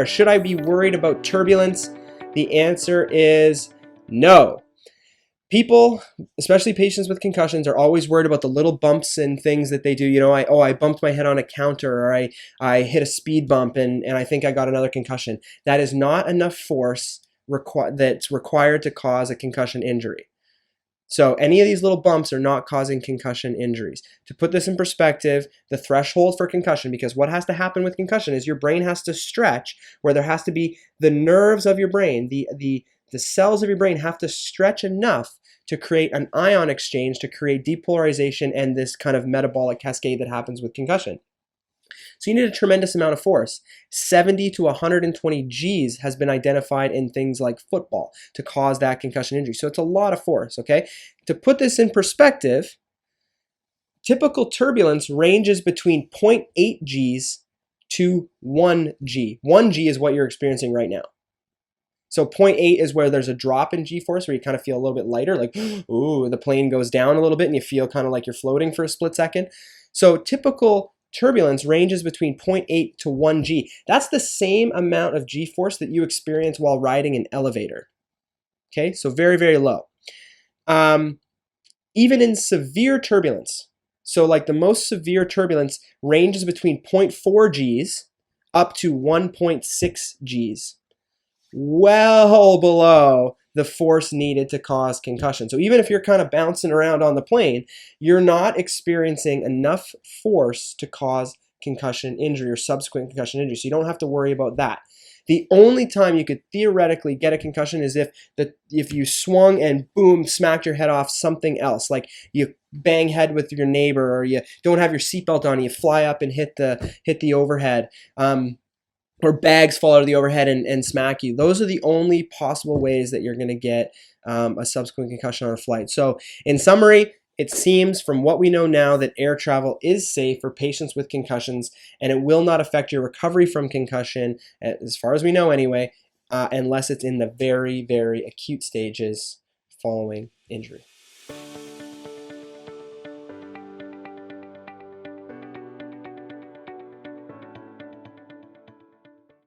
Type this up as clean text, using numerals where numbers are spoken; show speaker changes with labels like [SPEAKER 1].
[SPEAKER 1] Should I be worried about turbulence? The answer is no. People, especially patients with concussions, are always worried about the little bumps and things that they do. You know, I bumped my head on a counter, or I hit a speed bump and I think I got another concussion. That is not enough force that's required to cause a concussion injury. So any of these little bumps are not causing concussion injuries. To put this in perspective, the threshold for concussion, because what has to happen with concussion is your brain has to stretch, where there has to be the nerves of your brain, the cells of your brain have to stretch enough to create an ion exchange, to create depolarization and this kind of metabolic cascade that happens with concussion. So you need a tremendous amount of force. 70 to 120 Gs has been identified in things like football to cause that concussion injury. So it's a lot of force, okay? To put this in perspective, typical turbulence ranges between 0.8 Gs to 1 G. 1 G is what you're experiencing right now. So 0.8 is where there's a drop in G-force, where you kind of feel a little bit lighter, like, ooh, the plane goes down a little bit and you feel kind of like you're floating for a split second. So typical turbulence ranges between 0.8 to 1 G. That's the same amount of G-force that you experience while riding an elevator. Okay, so very, very low. Even in severe turbulence, so like the most severe turbulence ranges between 0.4 Gs up to 1.6 Gs. Well below the force needed to cause concussion. So even if you're kind of bouncing around on the plane, you're not experiencing enough force to cause concussion injury or subsequent concussion injury. So you don't have to worry about that. The only time you could theoretically get a concussion is if you swung and boom, smacked your head off something else, like you bang head with your neighbor, or you don't have your seatbelt on, you fly up and hit the overhead. Or bags fall out of the overhead and smack you. Those are the only possible ways that you're going to get a subsequent concussion on a flight. So in summary, it seems from what we know now that air travel is safe for patients with concussions, and it will not affect your recovery from concussion, as far as we know anyway, unless it's in the very, very acute stages following injury.